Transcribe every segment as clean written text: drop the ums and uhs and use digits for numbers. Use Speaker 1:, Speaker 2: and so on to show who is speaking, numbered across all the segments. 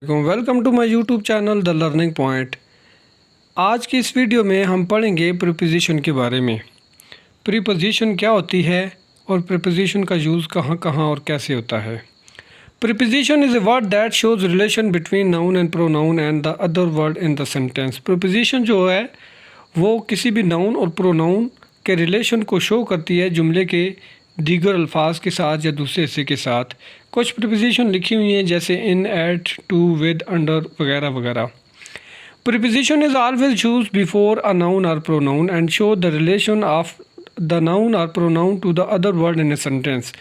Speaker 1: Welcome to my YouTube channel the learning point. आज की इस वीडियो में हम पढ़ेंगे प्रीपोजिशन के बारे में। प्रीपोजिशन क्या होती है और प्रीपोजिशन का यूज़ कहाँ कहाँ और कैसे होता है। Preposition is a word that shows relation between noun and pronoun and the other word in the sentence. Preposition जो है वो किसी भी नाउन और प्रोनाउन के रिलेशन को शो करती है जुमले के दीगर अल्फाज के साथ या दूसरे हिस्से के साथ। कुछ प्रीपोजिशन लिखी हुई हैं जैसे in, at, to, with, under वगैरह वगैरह। Preposition is always use before a noun और pronoun and show the relation of the noun और pronoun to the other word in a sentence.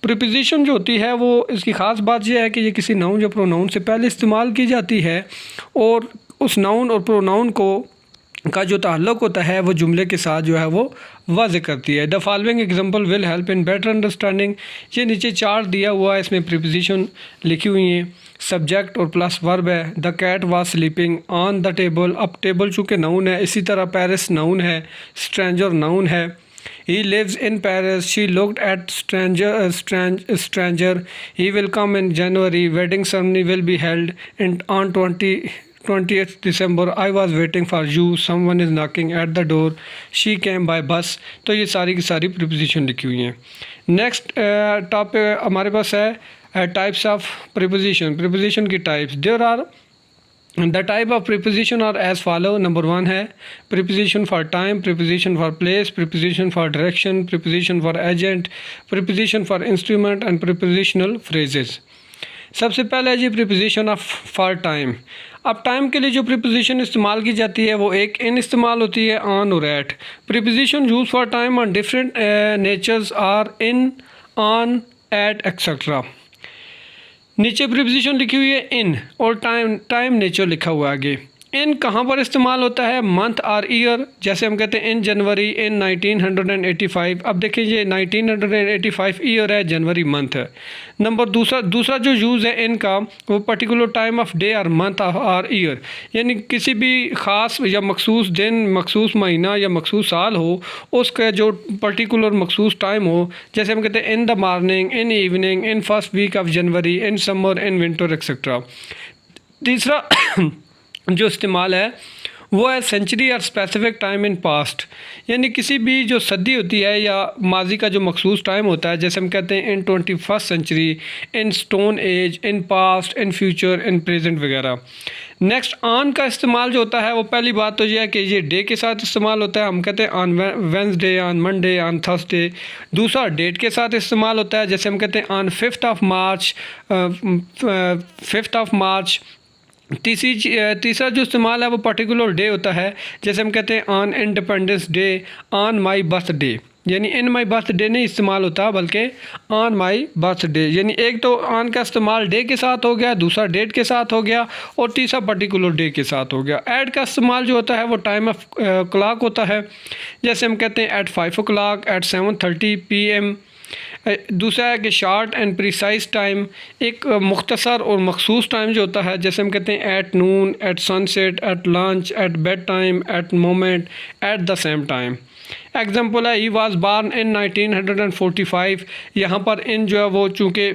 Speaker 1: Preposition जो होती है वो इसकी ख़ास बात यह है कि ये किसी नाउन या प्रोनाउन से पहले इस्तेमाल की जाती है और उस नाउन और प्रोनाउन का जो ताल्लुक़ होता है वो जुमले के साथ जो है वो वाज़ेह करती है। The following example will help in better understanding. ये नीचे चार्ट दिया हुआ है, इसमें प्रीपोजिशन लिखी हुई हैं, सब्जेक्ट और प्लस वर्ब है। The cat was sleeping on the table. अब टेबल चूँकि नाउन है, इसी तरह पेरिस नाउन है, स्ट्रेंजर नाउन है। He lives in Paris, she looked at stranger, he will come in January, wedding ceremony will be held in on 20th December, I was waiting for you, someone is knocking at the door, she came by bus। तो ये सारी की सारी preposition लिखी हुई हैं। Next topic हमारे पास है टाइप्स ऑफ प्रीपोजिशन। प्रीपोजिशन की types there are the type of preposition are as follow. Number 1 है preposition for time, preposition for place, preposition for direction, preposition for agent, preposition for instrument and prepositional phrases. सबसे पहले है जी preposition of for time. अब time के लिए जो preposition इस्तेमाल की जाती है वो एक इन इस्तेमाल होती है, ऑन और at. Preposition use for time on different natures are in, on, at etcetera. नीचे प्रीपोजिशन लिखी हुई है इन और टाइम नेचर लिखा हुआ है आगे। इन कहाँ पर इस्तेमाल होता है, मंथ और ईयर। जैसे हम कहते हैं इन जनवरी, इन 1985। अब देखिए ये 1985 ईयर है, जनवरी मंथ है। नंबर दूसरा जो यूज़ है इन का वो पर्टिकुलर टाइम ऑफ डे और मंथ और ईयर, यानी किसी भी ख़ास या मखसूस दिन, मखसूस महीना या मखसूस साल हो, उसका जो पर्टिकुलर मखसूस टाइम हो। जैसे हम कहते हैं in the morning, in evening, in first week of January, in summer, in winter etcetera. तीसरा जो इस्तेमाल है वो है सेंचुरी और स्पेसिफिक टाइम इन पास्ट, यानी किसी भी जो सदी होती है या माजी का जो मखसूस टाइम होता है। जैसे हम कहते हैं in 21st century, in stone age, in past, in future, in present वगैरह। नेक्स्ट ऑन का इस्तेमाल जो होता है वो पहली बात तो ये है कि ये डे के साथ इस्तेमाल होता है। हम कहते हैं on Wednesday, on Monday, on Thursday. दूसरा डेट के साथ इस्तेमाल होता है, जैसे हम कहते हैं on 5th of March, 5th of March। तीसरा जो इस्तेमाल है वो पर्टिकुलर डे होता है, जैसे हम कहते हैं on independence day, on my birthday, यानी इन माई बर्थडे नहीं इस्तेमाल होता बल्कि ऑन माई बर्थडे। यानी एक तो ऑन का इस्तेमाल डे के साथ हो गया, दूसरा डेट के साथ हो गया और तीसरा पर्टिकुलर डे के साथ हो गया। ऐड का इस्तेमाल जो होता है वो टाइम ऑफ क्लॉक होता है, जैसे हम कहते हैं एट 5 o'clock, एट 7:30 PM। दूसरा है कि शॉर्ट एंड प्रिसाइज टाइम, एक मुख्तसर और मखसूस टाइम जो होता है, जैसे हम कहते हैं at noon, at sunset, at lunch, at bed time, at moment, at the same time. Example है ही वाज बॉर्न इन 1945। यहाँ पर इन जो है वो चूँकि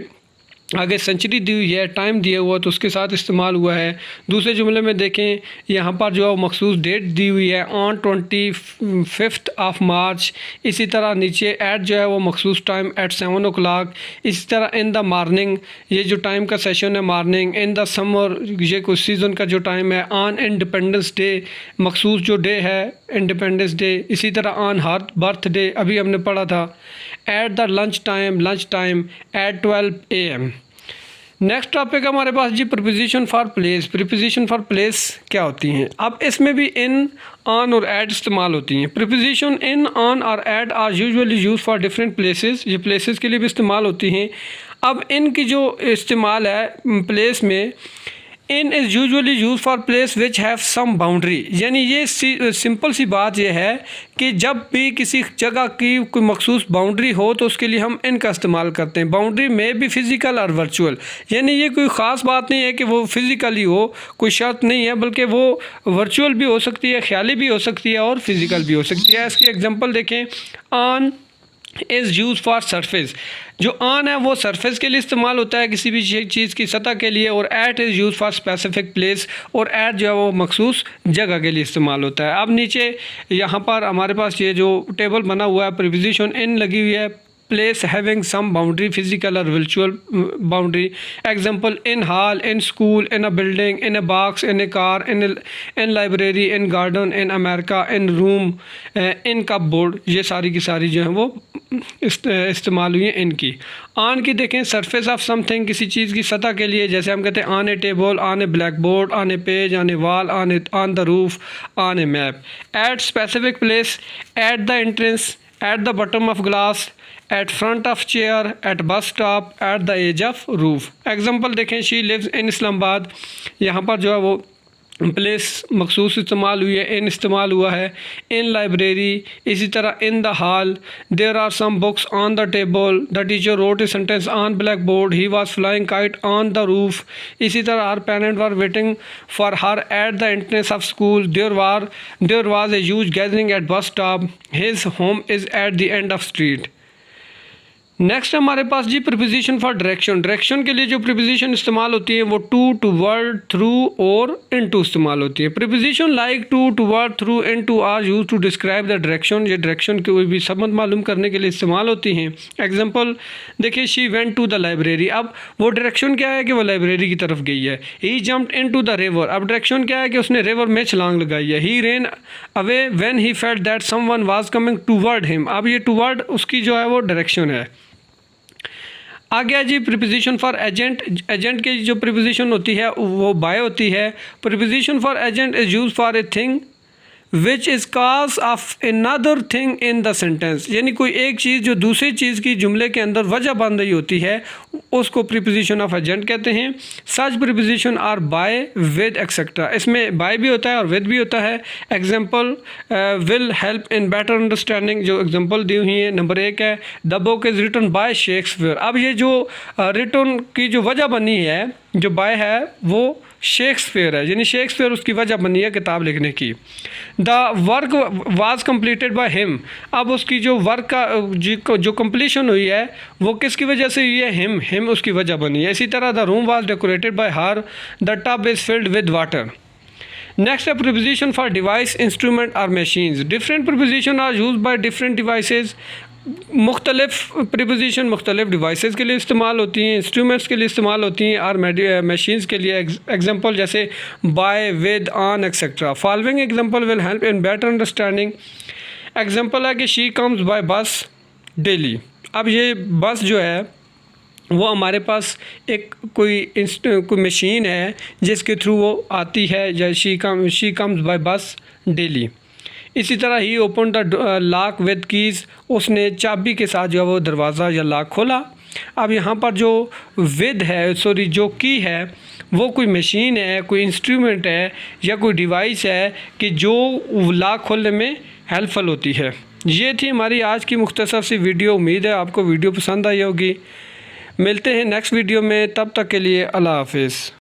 Speaker 1: आगे सेंचुरी दी हुई है, टाइम दिया हुआ तो उसके साथ इस्तेमाल हुआ है। दूसरे जुमले में देखें यहाँ पर जो है मखसूस डेट दी हुई है ऑन 25th of March। इसी तरह नीचे एट जो है वो मखसूस टाइम एट 7 o'clock। इसी तरह इन द मॉर्निंग, ये जो टाइम का सेशन है मॉर्निंग। इन द समर, ये कुछ सीज़न का जो टाइम है। ऑन इंडिपेंडेंस डे, मखसूस जो डे है इंडिपेंडेंस डे। इसी तरह ऑन हर बर्थडे, अभी हमने पढ़ा था। At the lunch time at 12 AM। Next topic हमारे पास जी preposition for place. Preposition for place क्या होती हैं। अब इसमें भी इन, ऑन और एट इस्तेमाल होती हैं। प्रीपोजिशन इन, ऑन और at are usually use for different places. ये प्लेसेस के लिए भी इस्तेमाल होती हैं। अब इनकी जो इस्तेमाल है प्लेस में, in is usually use for place which have some boundary, यानी ये सिंपल सी बात यह है कि जब भी किसी जगह की कोई मखसूस बाउंड्री हो तो उसके लिए हम इन का इस्तेमाल करते हैं। बाउंड्री में भी फ़िज़िकल और वर्चुअल, यानी ये कोई ख़ास बात नहीं है कि वो फिज़िकली हो, कोई शर्त नहीं है, बल्कि वो वर्चुअल भी हो सकती है, ख्याली भी हो सकती है और फिज़िकल भी हो सकती है। इसकी एग्जांपल देखें, on is use for surface, जो ऑन है वो सरफेस के लिए इस्तेमाल होता है किसी भी चीज़ की सतह के लिए, और at is use for specific place, और एट जो है वो मखसूस जगह के लिए इस्तेमाल होता है। अब नीचे यहाँ पर हमारे पास ये जो टेबल बना हुआ है, प्रीपोजिशन इन लगी हुई है, place having some boundary, physical or virtual boundary. Example, in hall, in school, in a building, in a box, in a car, in library, in garden, in America, in room, in cupboard. ये सारी की सारी जो है वो इस्तेमाल हुई है इनकी। ऑन की देखें, सरफेस ऑफ समथिंग, किसी चीज़ की सतह के लिए, जैसे हम कहते हैं on a table, on a black board, on a page, on a wall, on the roof, on a map. At specific place, at the entrance, at the bottom of glass, at front of chair, at bus stop, at the edge of roof. Example देखें, she lives in Islamabad, यहाँ पर जो है वो place मखसूस इस्तेमाल हुई है, इन इस्तेमाल हुआ है। इन लाइब्रेरी, इसी तरह in the hall, there are some books on the table, the teacher wrote a sentence on black board, he was flying kite on the roof. इसी तरह her parent were waiting for her at the entrance of school, there was a huge gathering at bus stop, his home is at the end of street. Next हमारे पास जी preposition for direction. Direction के लिए जो preposition इस्तेमाल होती है वो टू, टूवर्ड, थ्रू और इनटू इस्तेमाल होती है। Preposition like to, toward, through, into are use to describe the direction. ये डायरेक्शन की कोई भी संबंध मालूम करने के लिए इस्तेमाल होती हैं। एग्जाम्पल देखिए, she went to the library. अब वो डायरेक्शन क्या है कि वो लाइब्रेरी की तरफ गई है। He jumped into the river. अब डायरेक्शन क्या है कि उसने रिवर में छलांग लगाई है। He ran away when he felt that someone was coming toward him. अब ये टूवर्ड उसकी जो है वो डायरेक्शन है। आ गया जी प्रीपोजिशन फॉर एजेंट। एजेंट की जो प्रीपोजिशन होती है वो बाय होती है। Preposition for agent is use for a thing which is cause of another thing in the sentence. यानी कोई एक चीज़ जो दूसरी चीज़ की जुमले के अंदर वजह बन रही होती है उसको प्रीपोजिशन ऑफ एजेंट कहते हैं। Such preposition are by, with, etcetera. इसमें बाय भी होता है और विद भी होता है। Example, will help in better understanding, जो एग्जाम्पल दी हुई है। नंबर 1 है the book is written by Shakespeare. अब ये जो रिटन की जो वजह बनी है, जो बाय है वो शेक्सपियर है, यानी शेक्सपियर उसकी वजह बनी है किताब लिखने की। The work was completed by him. अब उसकी जो वर्क का जो कंप्लीशन हुई है वो किसकी वजह से हुई है? हिम उसकी वजह बनी है। इसी तरह the room was decorated by her, the tub is filled with water. Next है प्रीपोजिशन फॉर डिवाइस, इंस्ट्रूमेंट और machines. Different preposition are use by different devices. मुख्तलिफ प्रीपोजिशन मुख्तलिफ डिवाइसेस के लिए इस्तेमाल होती हैं, इंस्ट्रूमेंट्स के लिए इस्तेमाल होती हैं और मशीन्स के लिए। एग्जांपल जैसे by, with, on, etcetera. Following example will help in better understanding. Example है कि she comes by bus daily. अब ये बस जो है वो हमारे पास एक कोई मशीन है जिसके थ्रू वो आती है, या she comes by bus daily. इसी तरह he open the lock with keys, उसने चाबी के साथ जो है वो दरवाज़ा या लॉक खोला। अब यहाँ पर जो विद है, जो की है, वो कोई मशीन है, कोई इंस्ट्रूमेंट है या कोई डिवाइस है कि जो लॉक खोलने में हेल्पफुल होती है। ये थी हमारी आज की मुख्तसर सी वीडियो। उम्मीद है आपको वीडियो पसंद आई होगी। मिलते हैं नेक्स्ट वीडियो में, तब तक के लिए अल्लाह हाफिज़।